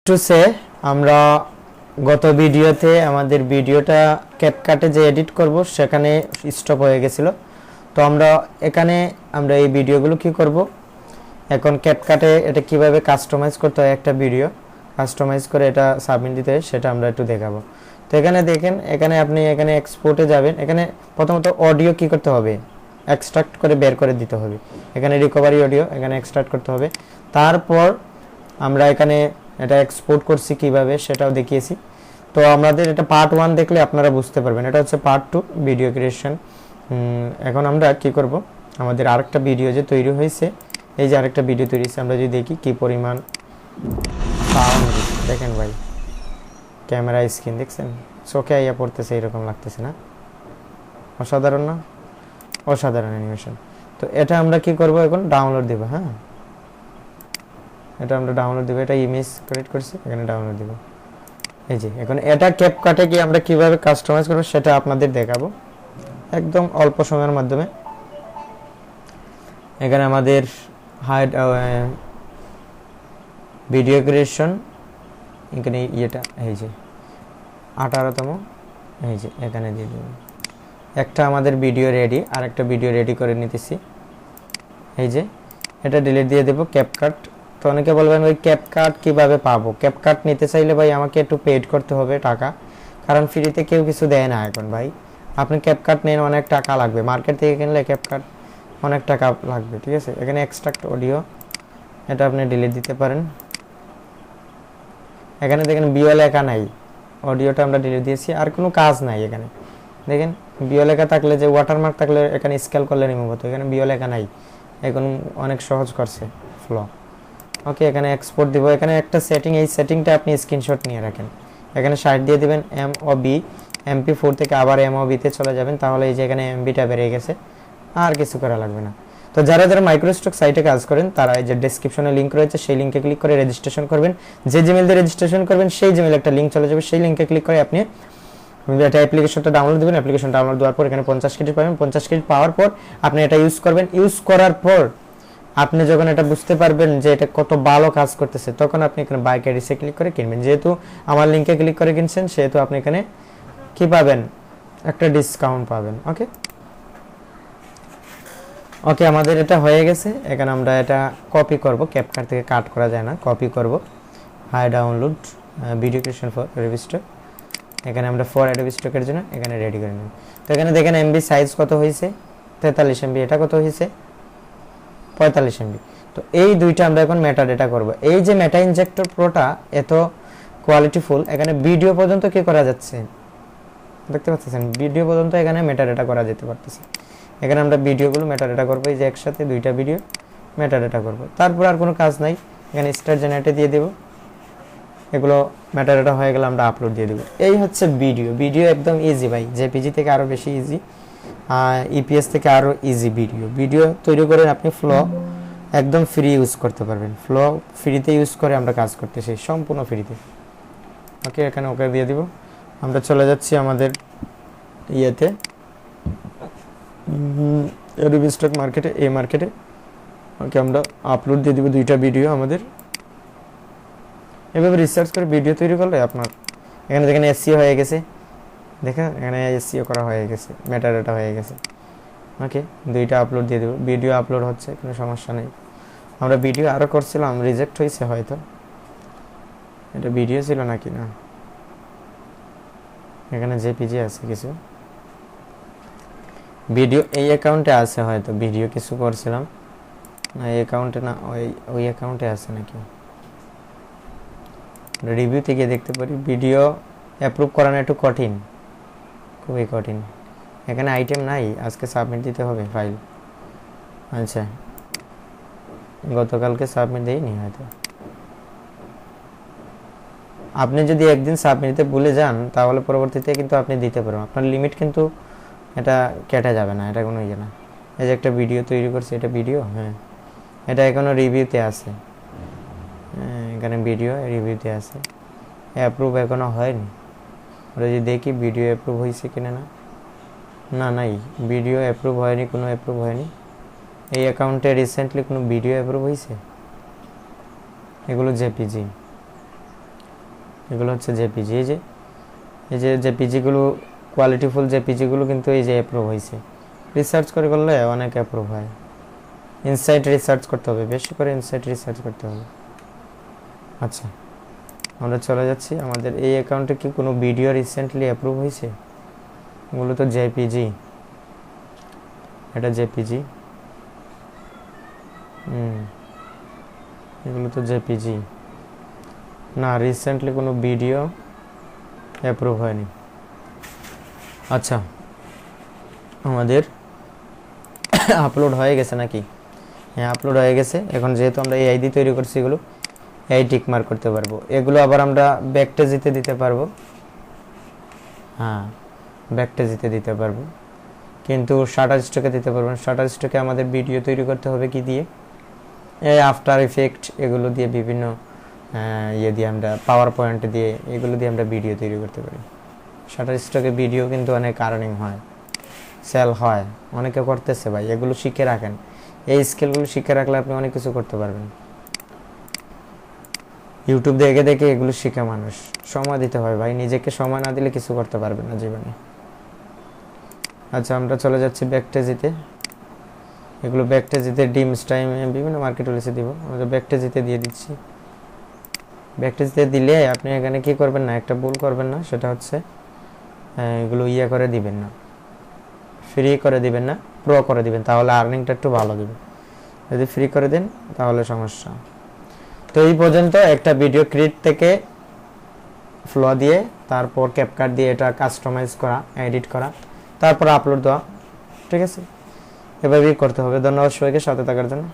To say আমরা গত ভিডিওতে আমাদের ভিডিওটা ক্যাপকাটে যে এডিট করব সেখানে স্টপ হয়ে গেছিল। তো আমরা এখানে আমরা এই ভিডিওগুলো কি করব, এখন ক্যাপকাটে এটা কিভাবে কাস্টমাইজ করতে হয়, একটা ভিডিও কাস্টমাইজ করে এটা সাবমিট দিতে হয় সেটা আমরা একটু দেখাবো। তো এখানে দেখেন, এখানে আপনি এখানে এক্সপোর্টে যাবেন। এখানে প্রথমত অডিও কি করতে হবে, এক্সট্রাক্ট করে বের করে দিতে হবে। এখানে রিকভারি অডিও এখানে এক্সট্রাক্ট করতে হবে। তারপর আমরা এখানে এটা এক্সপোর্ট করছি কিভাবে সেটাও দেখিয়েছি। তো আমাদের এটা পার্ট 1 দেখলে আপনারা বুঝতে পারবেন। এটা হচ্ছে পার্ট 2 ভিডিও ক্রিয়েশন। এখন আমরা কি করব, আমাদের আরেকটা ভিডিও যে তৈরি হয়েছে, এই যে আরেকটা ভিডিও তৈরি হয়েছে, আমরা যদি দেখি কি পরিমাণ সাউন্ড, দেখেন ভাই ক্যামেরা স্ক্রিন দেখছেন, চোখে আইয়া পড়তেছে, এরকম লাগতেছে না? অসাধারণ না? অসাধারণ অ্যানিমেশন। তো এটা আমরা কি করব, এখন ডাউনলোড দেব। হ্যাঁ, এটা আমরা ডাউনলোড দেব। এটা ইমেজ ক্রিয়েট করছি, এখানে ডাউনলোড দেব। এই যে এখন এটা ক্যাপকাটে গিয়ে আমরা কিভাবে কাস্টমাইজ করব সেটা আপনাদের দেখাবো একদম অল্প সময়ের মাধ্যমে। এখানে আমাদের হাইড ভিডিও ক্রিয়েশন, এখানে এটা এই যে 18তম, এই যে এখানে দিয়ে দেব। একটা আমাদের ভিডিও রেডি, আর একটা ভিডিও রেডি করে নিতেছি। এই যে এটা ডিলিট দিয়ে দেব ক্যাপকাট। তো অনেকে বলবেন ওই ক্যাপকাট কিভাবে পাবো, ক্যাপকাট নিতে চাইলে ভাই আমাকে একটু পেড করতে হবে টাকা, কারণ ফ্রিতে কেউ কিছু দেয় না এখন ভাই। আপনি ক্যাপকাট নেন, অনেক টাকা লাগবে, মার্কেট থেকে কিনলে ক্যাপকাট অনেক টাকা লাগবে, ঠিক আছে? এখানে এক্সট্রাক্ট অডিও, এটা আপনি ডিলিট দিতে পারেন। এখানে দেখেন বিও লেখা নাই, অডিওটা আমরা ডিলিট দিয়েছি, আর কোনো কাজ নাই এখানে। দেখেন বিও লেখা থাকলে, যে ওয়াটারমার্ক থাকলে এখানে স্কেল করলে রিমুভ হতো, এখানে বিও লেখা নাই, এখন অনেক সহজ করছে ফ্লো। ওকে, এখানে এক্সপোর্ট দিব। এখানে একটা সেটিং, এই সেটিংটা আপনি স্ক্রিনশট নিয়ে রাখেন। এখানে 60 দিয়ে দিবেন এমওবি, MP4 থেকে আবার এমওবিতে চলে যাবেন, তাহলে এই যে এখানে এমবিটা বেড়ে গেছে, আর কিছু করা লাগবে না। তো যারা যারা মাইক্রোস্টক সাইটে কাজ করেন তারা এই যে ডেসক্রিপশনে লিংক রয়েছে, সেই লিংকে ক্লিক করে রেজিস্ট্রেশন করবেন। যে জিমেল দিয়ে রেজিস্ট্রেশন করবেন সেই জিমেলে একটা লিংক চলে যাবে, সেই লিংকে ক্লিক করে আপনি এটা অ্যাপ্লিকেশনটা ডাউনলোড দেবেন। অ্যাপ্লিকেশন ডাউনলোড দেওয়ার পর এখানে 50 ক্রেডিট পাবেন। 50 ক্রেডিট পাওয়ার পর আপনি এটা ইউজ করবেন। ইউজ করার পর আপনি যখন এটা বুঝতে পারবেন যে এটা কত ভালো কাজ করতেছে, তখন আপনি এখানে বাই ক্রেডিটসে ক্লিক করে কিনবেন। যেহেতু আমার লিংকে ক্লিক করে কিনছেন, সেহেতু আপনি এখানে কি পাবেন, একটা ডিসকাউন্ট পাবেন। ওকে ওকে, আমাদের এটা হয়ে গেছে। এখানে আমরা এটা কপি করব, ক্যাপকাট থেকে কাট করা যায় না, কপি করব। High download video creation for Adobe Stock, এখানে আমরা ফর অ্যাডোবি স্টকের জন্য এখানে রেডি করে নেব। তো এখানে দেখেন এমবি সাইজ কত হয়েছে, 43 এমবি। এটা কত হয়েছে, 45 এমবি। তো এই দুইটা আমরা এখন মেটা ডেটা করব। এই যে মেটা ইনজেক্টর প্রোটা এত কোয়ালিটিফুল, এখানে ভিডিও পর্যন্ত কি করা যাচ্ছে দেখতে পাচ্ছেন, ভিডিও পর্যন্ত এখানে মেটা ডেটা করা যেতে পারতেছে। এখানে আমরা ভিডিওগুলো মেটা ডেটা করব, এই যে একসাথে দুইটা ভিডিও মেটা ডেটা করব। তারপর আর কোনো কাজ নাই, এখানে স্টার জেনারেটে দিয়ে দেব। এগুলো মেটা ডেটা হয়ে গেলে আমরা আপলোড দিয়ে দেব। এই হচ্ছে ভিডিও। ভিডিও একদম ইজি ভাই, জেপিজি থেকে আরও বেশি ইজি, ইপিএস থেকে আরও ইজি। ভিডিও তৈরি করে আপনি ফ্লো একদম ফ্রি ইউজ করতে পারবেন। ফ্লো ফ্রিতে ইউজ করে আমরা কাজ করতেছি, সম্পূর্ণ ফ্রিতে। ওকে, এখানে ওকে দিয়ে দিব। আমরা চলে যাচ্ছি আমাদের ইয়েতে, অ্যাডোবি স্টক মার্কেটে, এই মার্কেটে। ওকে, আমরা আপলোড দিয়ে দিব দুইটা ভিডিও আমাদের। এভাবে রিসার্চ করে ভিডিও তৈরি করলে আপনার এখানে দেখেন এসসিও হয়ে গেছে, দেখেন এখানে এসসিও করা হয়ে গেছে, মেটা ডেটা হয়ে গেছে। ওকে, দুইটা আপলোড দিয়ে দেবো। ভিডিও আপলোড হচ্ছে, কোনো সমস্যা নেই। আমরা ভিডিও আরও করছিলাম, রিজেক্ট হয়েছে হয়তো, এটা ভিডিও ছিল নাকি না, এখানে জেপিজি আছে কিছু ভিডিও, এই অ্যাকাউন্টে আছে হয়তো ভিডিও কিছু করছিলাম না, এই অ্যাকাউন্টে না, ওই অ্যাকাউন্টে আছে নাকি, রিভিউতে গিয়ে দেখতে পারি। ভিডিও অ্যাপ্রুভ করানো একটু কঠিন, খুবই কঠিন। এখানে আইটেম নাই, আজকে সাবমিট দিতে হবে ফাইল। আচ্ছা, গতকালকে সাবমিট দেইনি হয়তো। আপনি যদি একদিন সাবমিট দিতে ভুলে যান, তাহলে পরবর্তীতে কিন্তু আপনি দিতে পারবেন, আপনার লিমিট কিন্তু এটা কেটে যাবে না, এটা কোনো ইয়ে না। এই যে একটা ভিডিও তৈরি করছে, এটা ভিডিও, হ্যাঁ, এটা এখনও রিভিউতে আছে। হ্যাঁ, এখানে ভিডিও রিভিউতে আছে, অ্যাপ্রুভ এখনও হয়নি। আমরা যদি দেখি ভিডিও অ্যাপ্রুভ হয়েছে কিনা, না নাই, ভিডিও অ্যাপ্রুভ হয়নি, কোনো অ্যাপ্রুভ হয়নি। এই অ্যাকাউন্টে রিসেন্টলি কোনো ভিডিও অ্যাপ্রুভ হয়েছে? এগুলো জেপিজি, এগুলো হচ্ছে জেপিজি। এই যে জেপিজিগুলো কোয়ালিটিফুল জেপিজিগুলো কিন্তু এই যে অ্যাপ্রুভ হয়েছে। রিসার্চ করলে অনেক অ্যাপ্রুভ হয়। ইনসাইট রিসার্চ করতে হবে, বেশি করে ইনসাইট রিসার্চ করতে হবে। আচ্ছা, আমরা চলে যাচ্ছি। আমাদের এই অ্যাকাউন্টে কি কোনো ভিডিও রিসেন্টলি অ্যাপ্রুভ হয়েছে? এগুলো তো জেপিজি, এটা জেপিজি। এগুলো তো জেপিজি না, রিসেন্টলি কোনো ভিডিও অ্যাপ্রুভ হয়নি। আচ্ছা, আমাদের আপলোড হয়ে গেছে নাকি? হ্যাঁ, আপলোড হয়ে গেছে। এখন যেহেতু আমরা এই আইডি তৈরি করছি, এগুলো এই টিক মার্ক করতে পারবো। এগুলো আবার আমরা ব্যাকটেজিতে দিতে পারবো। হ্যাঁ, ব্যাকটেজিতে দিতে পারবো, কিন্তু শাটার স্টকে দিতে পারবো না। শাটার স্টকে আমাদের ভিডিও তৈরি করতে হবে কি দিয়ে? এই আফটার ইফেক্ট এগুলো দিয়ে, বিভিন্ন ইয়ে দিয়ে, আমরা পাওয়ার পয়েন্ট দিয়ে, এগুলো দিয়ে আমরা ভিডিও তৈরি করতে পারি। শাটার স্টকে ভিডিও কিন্তু অনেক আর্নিং হয়, সেল হয়, অনেকে করতেছে ভাই। এগুলো শিখে রাখেন, এই স্কিলগুলো শিখে রাখলে আপনি অনেক কিছু করতে পারবেন। ইউটিউব দেখে দেখে এগুলো শিখে মানুষ। সময় দিতে হয় ভাই, নিজেকে সময় না দিলে কিছু করতে পারবেন না জীবনে। আচ্ছা, আমরা চলে যাচ্ছি ব্যাকটেজিতে। এগুলো ব্যাকটেজিতে ডিমস টাইমে বিভিন্ন মার্কেট প্লেসে দিব। আমরা ব্যাকটেজিতে দিয়ে দিচ্ছি। ব্যাকটেজিতে দিলে আপনি এখানে কি করবেন না, একটা ভুল করবেন না, সেটা হচ্ছে এগুলো ইয়ে করে দিবেন না, ফ্রি করে দিবেন না, প্রো করে দিবেন, তাহলে আর্নিংটা একটু ভালো দিবে। যদি ফ্রি করে দেন তাহলে সমস্যা। তো এই পর্যন্ত একটা ভিডিও ক্রিয়েট থেকে ফ্লো দিয়ে, তারপর ক্যাপকাট দিয়ে এটা কাস্টমাইজ করা, এডিট করা, তারপর আপলোড দেওয়া। ঠিক আছে, এভাবেই করতে হবে। ধন্যবাদ সবাইকে সাথে থাকার জন্য।